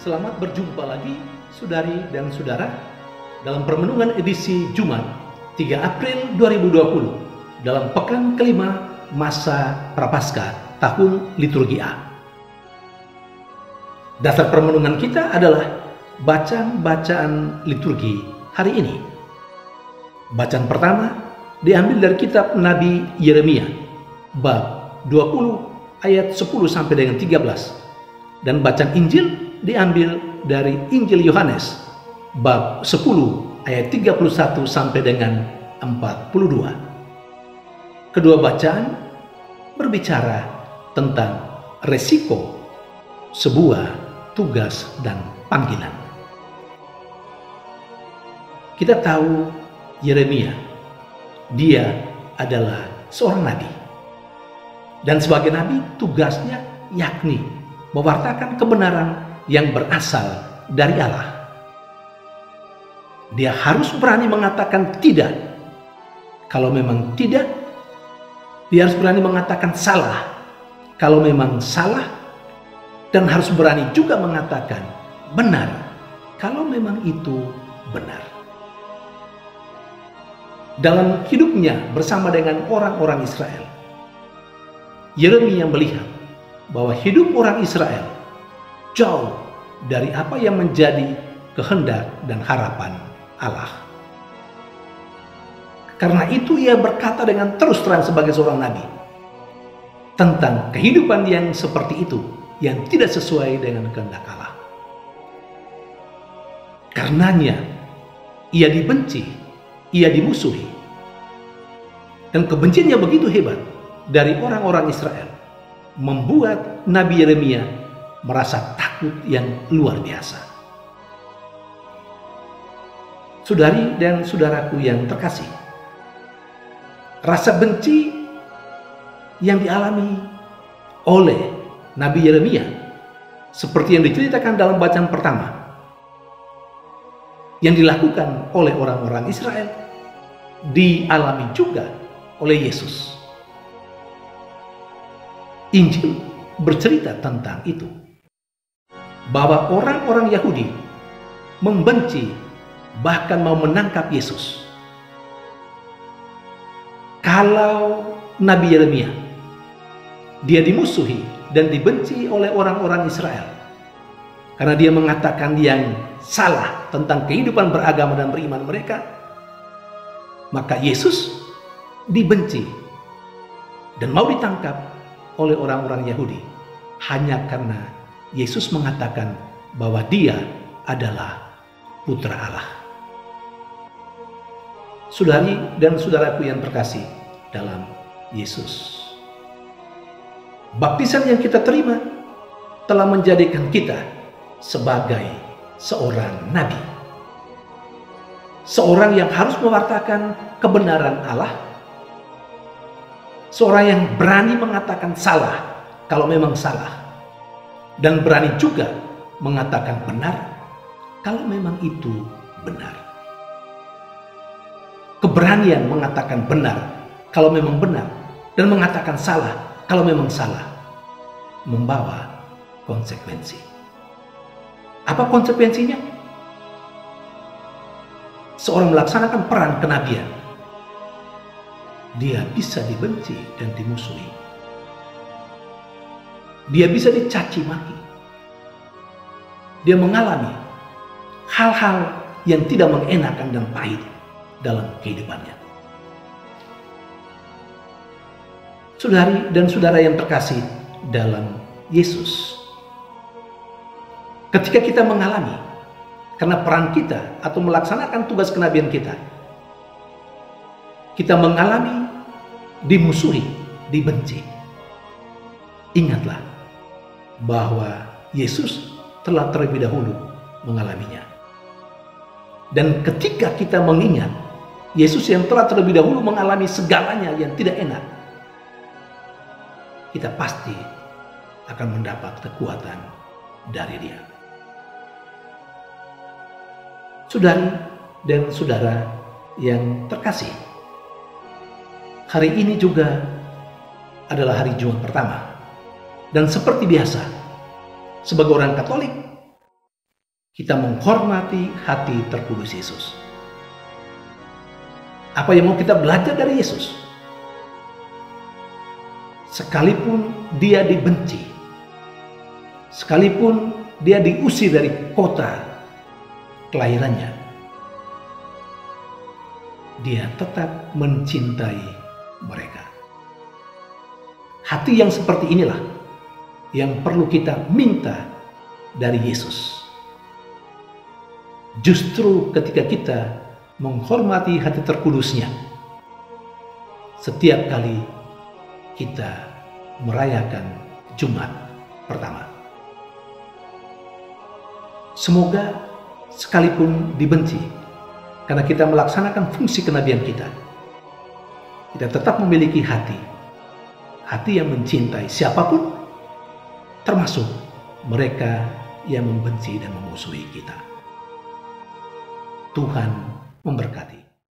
Selamat berjumpa lagi, saudari dan saudara, dalam permenungan edisi Jumat 3 April 2020 dalam pekan kelima masa Prapaskah tahun liturgi A. Dasar permenungan kita adalah bacaan-bacaan liturgi hari ini. Bacaan pertama diambil dari kitab Nabi Yeremia, bab 20 ayat 10 sampai dengan 13, dan bacaan Injil diambil dari Injil Yohanes bab 10 ayat 31 sampai dengan 42. Kedua bacaan berbicara tentang resiko sebuah tugas dan panggilan. Kita tahu Yeremia, dia adalah seorang nabi. Dan sebagai nabi tugasnya yakni mewartakan kebenaran yang berasal dari Allah. Dia harus berani mengatakan tidak. Kalau memang tidak, dia harus berani mengatakan salah. Kalau memang salah, dan harus berani juga mengatakan benar. Kalau memang itu benar. Dalam hidupnya bersama dengan orang-orang Israel, Yeremia melihat bahwa hidup orang Israel jauh dari apa yang menjadi kehendak dan harapan Allah. Karena itu ia berkata dengan terus terang sebagai seorang nabi tentang kehidupan yang seperti itu, yang tidak sesuai dengan kehendak Allah. Karenanya ia dibenci, ia dimusuhi. Dan kebenciannya begitu hebat dari orang-orang Israel membuat Nabi Yeremia merasa takut yang luar biasa. Saudari dan saudaraku yang terkasih, rasa benci yang dialami oleh Nabi Yeremia seperti yang diceritakan dalam bacaan pertama yang dilakukan oleh orang-orang Israel dialami juga oleh Yesus. Injil bercerita tentang itu, bahwa orang-orang Yahudi membenci, bahkan mau menangkap Yesus. Kalau Nabi Yeremia, dia dimusuhi dan dibenci oleh orang-orang Israel karena dia mengatakan yang salah tentang kehidupan beragama dan beriman mereka, maka Yesus dibenci dan mau ditangkap oleh orang-orang Yahudi hanya karena Yesus mengatakan bahwa dia adalah putra Allah. Saudari dan saudaraku yang terkasih dalam Yesus, baptisan yang kita terima telah menjadikan kita sebagai seorang nabi. Seorang yang harus mewartakan kebenaran Allah. Seorang yang berani mengatakan salah kalau memang salah. Dan berani juga mengatakan benar kalau memang itu benar. Keberanian mengatakan benar kalau memang benar, dan mengatakan salah kalau memang salah, membawa konsekuensi. Apa konsekuensinya? Seorang melaksanakan peran kenabian, dia bisa dibenci dan dimusuhi. Dia bisa dicaci maki. Dia mengalami hal-hal yang tidak mengenakan dan pahit dalam kehidupannya. Saudari dan saudara yang terkasih dalam Yesus, ketika kita mengalami karena peran kita atau melaksanakan tugas kenabian kita mengalami dimusuhi, dibenci, ingatlah bahwa Yesus telah terlebih dahulu mengalaminya. Dan ketika kita mengingat Yesus yang telah terlebih dahulu mengalami segalanya yang tidak enak, kita pasti akan mendapat kekuatan dari Dia. Saudari dan saudara yang terkasih, hari ini juga adalah hari Jumat pertama. Dan seperti biasa, sebagai orang Katolik, kita menghormati hati terkudus Yesus. Apa yang mau kita belajar dari Yesus? Sekalipun dia dibenci, sekalipun dia diusir dari kota kelahirannya, dia tetap mencintai mereka. Hati yang seperti inilah yang perlu kita minta dari Yesus. Justru ketika kita menghormati hati terkudusnya, setiap kali kita merayakan Jumat pertama. Semoga sekalipun dibenci, karena kita melaksanakan fungsi kenabian kita tetap memiliki hati yang mencintai siapapun, termasuk mereka yang membenci dan memusuhi kita. Tuhan memberkati.